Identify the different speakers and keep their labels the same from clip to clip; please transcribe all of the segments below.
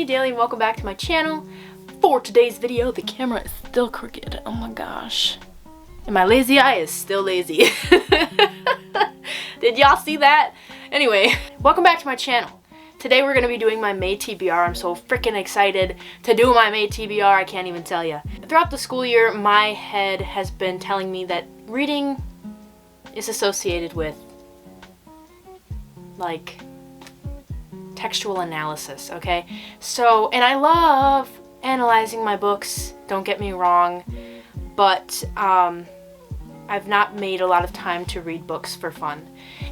Speaker 1: May Daily and welcome back to my channel. For today's video, the camera is still crooked. Oh my gosh. And my lazy eye is still lazy. Did y'all see that? Anyway, welcome back to my channel. Today we're going to be doing my May TBR. I'm so freaking excited to do my May TBR, I can't even tell you. Throughout the school year, my head has been telling me that reading is associated with, like, textual analysis, okay? So, and I love analyzing my books, don't get me wrong, but I've not made a lot of time to read books for fun.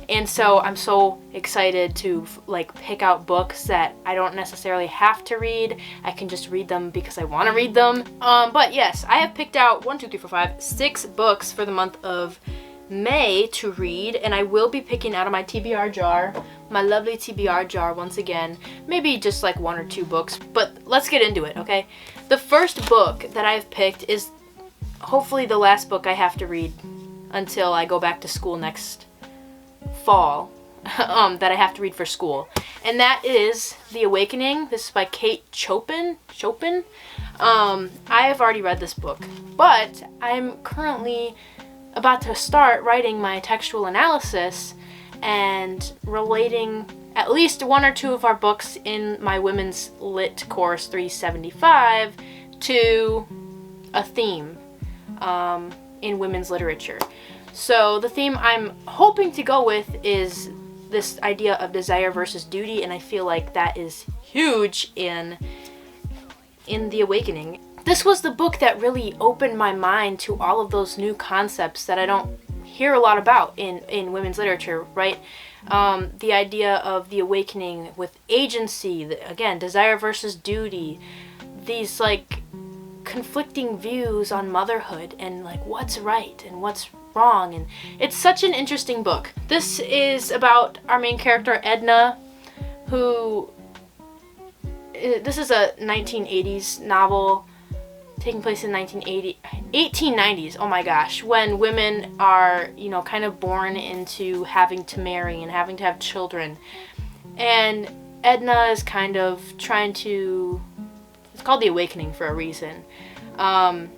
Speaker 1: And so I'm so excited to like pick out books that I don't necessarily have to read. I can just read them because I want to read them. But yes, I have picked out 6 books for the month of May to read, and I will be picking out of my TBR jar, my lovely TBR jar once again, maybe just like 1 or 2 books, but let's get into it, okay? The first book that I've picked is hopefully the last book I have to read until I go back to school next fall, that I have to read for school, and that is The Awakening. This is by Kate Chopin. I have already read this book, but I'm currently about to start writing my textual analysis and relating at least 1 or 2 of our books in my Women's Lit Course 375 to a theme in women's literature. So the theme I'm hoping to go with is this idea of desire versus duty, and I feel like that is huge in The Awakening. This was the book that really opened my mind to all of those new concepts that I don't hear a lot about in women's literature, right? The idea of the awakening with agency, again, desire versus duty, these like conflicting views on motherhood and like what's right and what's wrong, and it's such an interesting book. This is about our main character Edna, who this is a 1980s novel taking place in 1890s, oh my gosh, when women are, you know, kind of born into having to marry and having to have children. And Edna is kind of trying to, it's called The Awakening for a reason, trying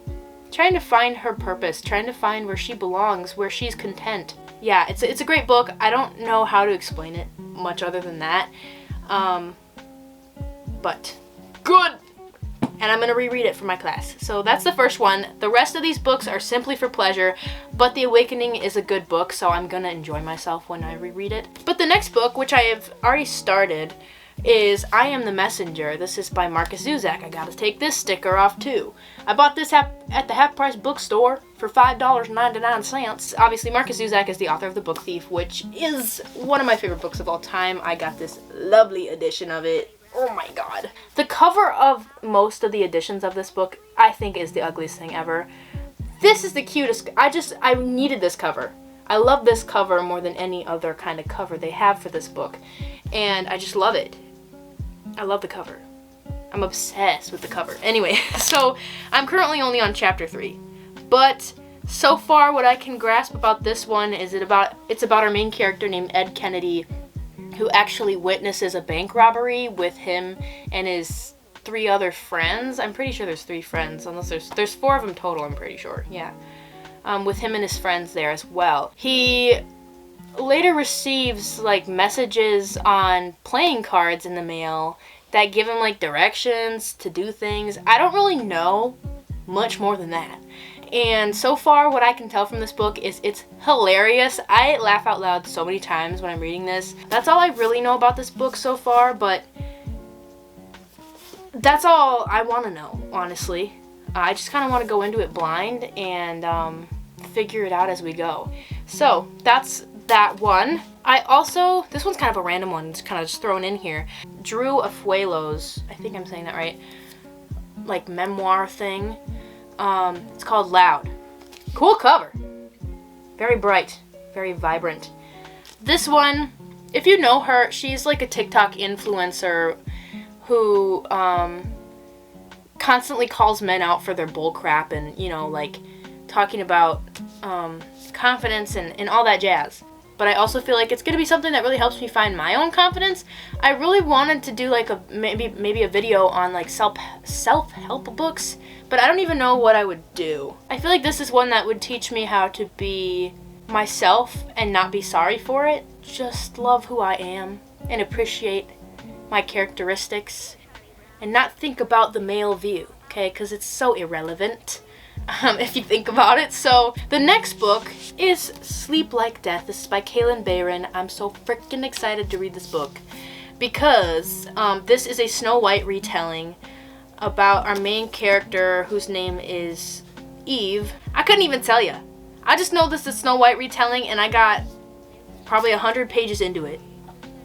Speaker 1: to find her purpose, trying to find where she belongs, where she's content. Yeah, it's a great book. I don't know how to explain it much other than that, but good. And I'm going to reread it for my class. So that's the first one. The rest of these books are simply for pleasure, but The Awakening is a good book, so I'm going to enjoy myself when I reread it. But the next book, which I have already started, is I Am the Messenger. This is by Marcus Zuzak. I got to take this sticker off too. I bought this at the Half Price bookstore for $5.99. Obviously, Marcus Zuzak is the author of The Book Thief, which is one of my favorite books of all time. I got this lovely edition of it. Oh my god. The cover of most of the editions of this book, I think, is the ugliest thing ever. This is the cutest. I needed this cover. I love this cover more than any other kind of cover they have for this book. And I just love it. I love the cover. I'm obsessed with the cover. Anyway, so I'm currently only on chapter 3. But so far what I can grasp about this one is it's about our main character named Ed Kennedy, who actually witnesses a bank robbery with him and his 3 other friends. I'm pretty sure there's 3 friends, unless there's 4 of them total, I'm pretty sure, yeah. With him and his friends there as well. He later receives like messages on playing cards in the mail that give him like directions to do things. I don't really know much more than that. And so far, what I can tell from this book is it's hilarious. I laugh out loud so many times when I'm reading this. That's all I really know about this book so far, but that's all I want to know, honestly. I just kind of want to go into it blind and figure it out as we go. So, that's that one. I also, this one's kind of a random one, it's kind of just thrown in here. Drew Afuelo's, I think I'm saying that right, like memoir thing. It's called Loud. Cool cover. Very bright. Very vibrant. This one, if you know her, she's like a TikTok influencer who constantly calls men out for their bull crap and, you know, like talking about confidence and all that jazz. but I also feel like it's going to be something that really helps me find my own confidence. I really wanted to do like a maybe a video on like self-help books, but I don't even know what I would do. I feel like this is one that would teach me how to be myself and not be sorry for it. Just love who I am and appreciate my characteristics and not think about the male view, okay? Because it's so irrelevant. If you think about it. So the next book is Sleep Like Death. This is by Kaylin Bayron. I'm so freaking excited to read this book because this is a Snow White retelling about our main character whose name is Eve. I couldn't even tell you. I just know this is Snow White retelling and I got probably 100 pages into it.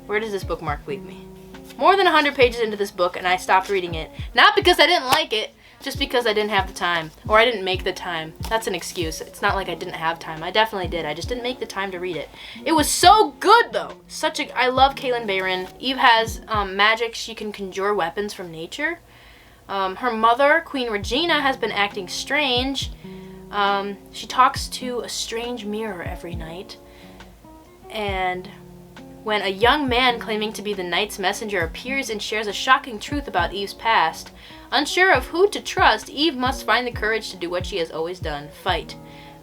Speaker 1: Where does this bookmark leave me? More than 100 pages into this book and I stopped reading it. Not because I didn't like it, just because I didn't have the time, or I didn't make the time. That's an excuse. It's not like I didn't have time. I definitely did. I just didn't make the time to read it. It was so good though. I love Kaylin Bayron. Eve has magic. She can conjure weapons from nature. Her mother, Queen Regina, has been acting strange. She talks to a strange mirror every night. And when a young man claiming to be the Knight's messenger appears and shares a shocking truth about Eve's past, unsure of who to trust, Eve must find the courage to do what she has always done, fight.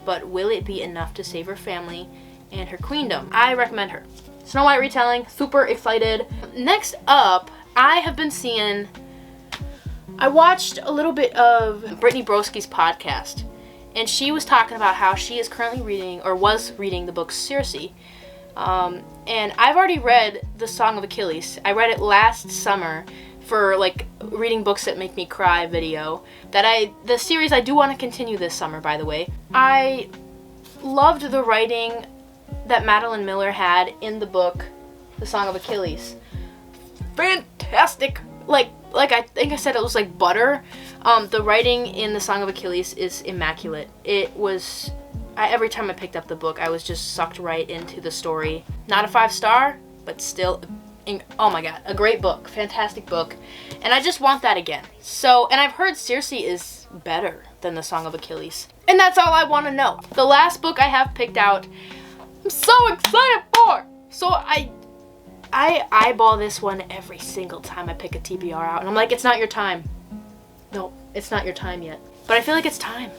Speaker 1: But will it be enough to save her family and her queendom? I recommend her. Snow White retelling, super excited. Next up, I watched a little bit of Brittany Broski's podcast, and she was talking about how she is currently reading, or was reading, the book Circe. And I've already read The Song of Achilles. I read it last summer for like reading books that make me cry video. The series I do want to continue this summer, by the way. I loved the writing that Madeline Miller had in the book The Song of Achilles. Fantastic! Like I think I said, it was like butter. The writing in The Song of Achilles is immaculate. It was... every time I picked up the book, I was just sucked right into the story. Not a 5-star, but still, oh my god, a great book, fantastic book. And I just want that again. So, and I've heard Circe is better than The Song of Achilles. And that's all I want to know. The last book I have picked out, I'm so excited for! So I eyeball this one every single time I pick a TBR out. And I'm like, it's not your time. No, it's not your time yet. But I feel like it's time.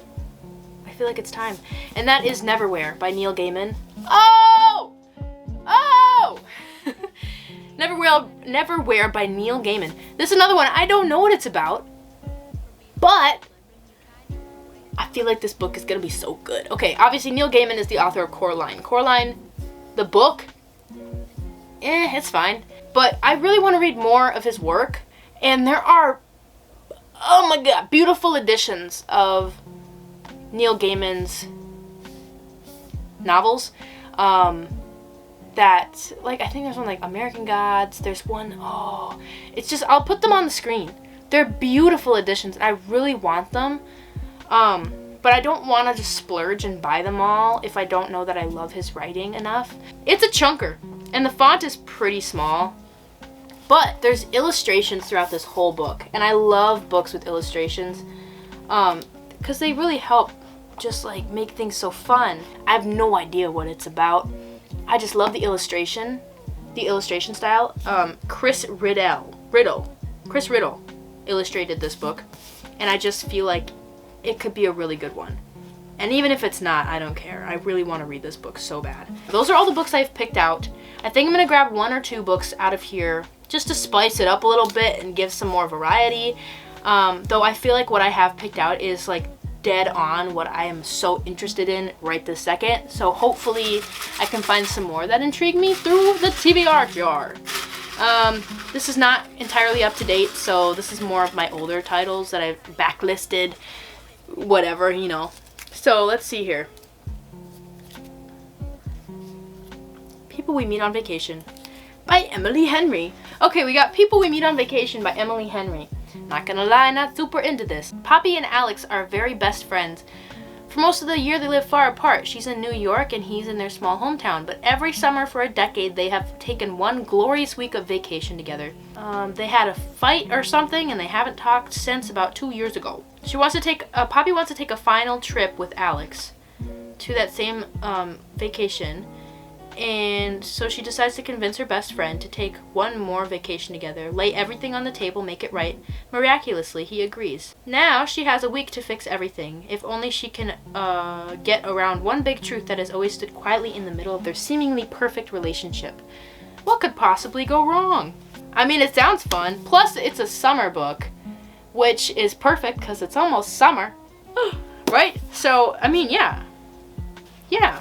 Speaker 1: I feel like it's time. And that is Neverwhere by Neil Gaiman. Oh! Oh! Neverwhere by Neil Gaiman. This is another one. I don't know what it's about, but I feel like this book is going to be so good. Okay, obviously Neil Gaiman is the author of Coraline. Coraline, the book, it's fine. But I really want to read more of his work. And there are, oh my god, beautiful editions of Neil Gaiman's novels. That, like, I think there's one like American Gods. There's one, oh, it's just, I'll put them on the screen. They're beautiful editions, and I really want them. But I don't want to just splurge and buy them all if I don't know that I love his writing enough. It's a chunker, and the font is pretty small. But there's illustrations throughout this whole book, and I love books with illustrations, because they really help just like make things so fun. I have no idea what it's about. I just love the illustration style. Chris Riddle illustrated this book, and I just feel like it could be a really good one. And even if it's not, I don't care. I really want to read this book so bad. Those are all the books I've picked out. I think I'm going to grab 1 or 2 books out of here just to spice it up a little bit and give some more variety. Though I feel like what I have picked out is like dead on what I am so interested in right this second. So hopefully I can find some more that intrigue me through the TBR jar. This is not entirely up to date, so this is more of my older titles that I've backlisted, whatever, you know. So let's see here. People We Meet on Vacation by Emily Henry. Okay, we got People We Meet on Vacation by Emily Henry. Not gonna lie, not super into this. Poppy and Alex are very best friends. For most of the year they live far apart. She's in New York and he's in their small hometown, but every summer for a decade they have taken one glorious week of vacation together. They had a fight or something and they haven't talked since about 2 years ago. Poppy wants to take a final trip with Alex to that same vacation, And so she decides to convince her best friend to take one more vacation together, lay everything on the table, make it right. Miraculously, he agrees. Now she has a week to fix everything, if only she can get around one big truth that has always stood quietly in the middle of their seemingly perfect relationship. What could possibly go wrong? I mean, it sounds fun. Plus, it's a summer book, which is perfect because it's almost summer. Right? So, I mean, yeah. Yeah.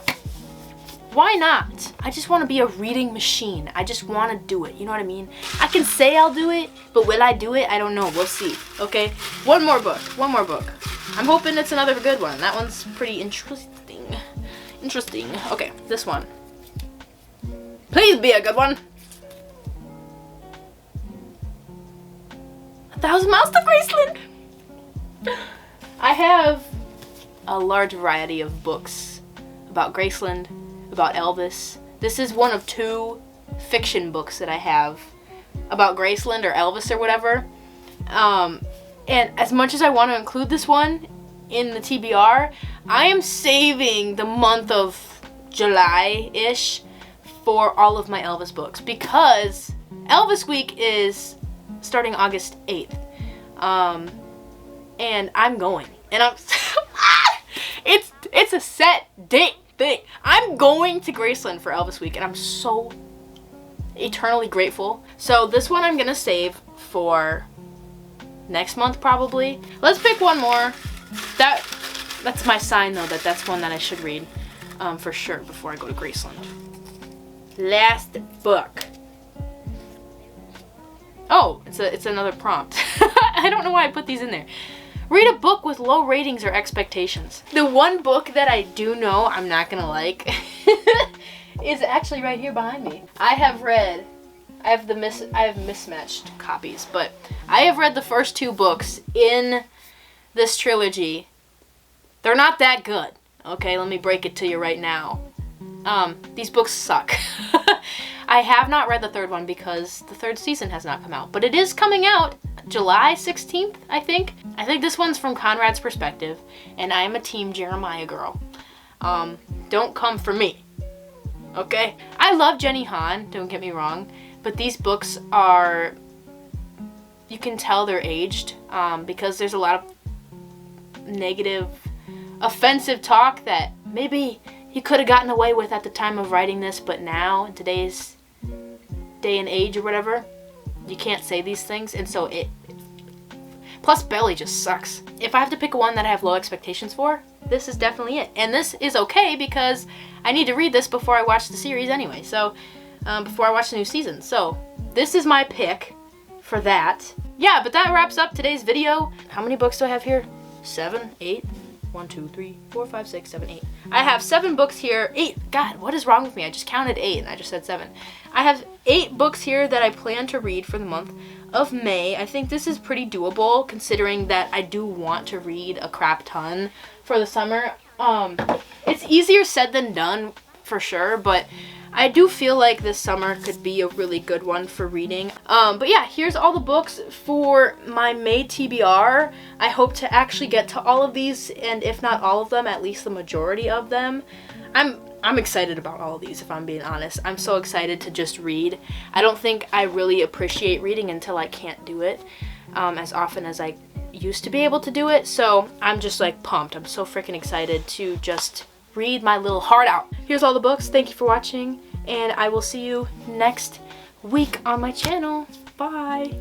Speaker 1: Why not? I just want to be a reading machine. I just want to do it. You know what I mean? I can say I'll do it, but will I do it? I don't know. We'll see. Okay? One more book. One more book. I'm hoping it's another good one. That one's pretty interesting. Interesting. Okay, this one. Please be a good one. 1,000 Miles to Graceland. I have a large variety of books about Graceland, about Elvis. This is one of 2 fiction books that I have about Graceland or Elvis or whatever. And as much as I want to include this one in the TBR, I am saving the month of July-ish for all of my Elvis books because Elvis Week is starting August 8th. And I'm going. And I'm it's a set date thing. I'm going to Graceland for Elvis Week and I'm so eternally grateful. So this one I'm gonna save for next month probably. Let's pick one more. That's my sign though, that's one that I should read for sure before I go to Graceland. Last book. Oh, it's another prompt. I don't know why I put these in there. Read a book with low ratings or expectations. The one book that I do know I'm not gonna like is actually right here behind me. I have mismatched copies, but I have read the first 2 books in this trilogy. They're not that good. Okay, let me break it to you right now. These books suck. I have not read the 3rd one because the 3rd season has not come out, but it is coming out July 16th, I think. I think this one's from Conrad's perspective, and I am a Team Jeremiah girl. Don't come for me, okay? I love Jenny Han, don't get me wrong, but these books are, you can tell they're aged, because there's a lot of negative, offensive talk that maybe he could have gotten away with at the time of writing this, but now, in today's day and age or whatever, you can't say these things, and so plus Belly just sucks. If I have to pick one that I have low expectations for, this is definitely it. And this is okay because I need to read this before I watch the series anyway, so before I watch the new season. So this is my pick for that. Yeah, but that wraps up today's video. How many books do I have here? 7, 8, 1, 2, 3, 4, 5, 6, 7, 8. I have 7 books here. 8. God, what is wrong with me? I just counted 8 and I just said 7. I have 8 books here that I plan to read for the month of May. I think this is pretty doable considering that I do want to read a crap ton for the summer. It's easier said than done for sure, but I do feel like this summer could be a really good one for reading. But yeah, here's all the books for my May TBR. I hope to actually get to all of these, and if not all of them, at least the majority of them. I'm excited about all of these, if I'm being honest. I'm so excited to just read. I don't think I really appreciate reading until I can't do it as often as I used to be able to do it. So I'm just like pumped. I'm so freaking excited to just read my little heart out. Here's all the books. Thank you for watching, and I will see you next week on my channel. Bye.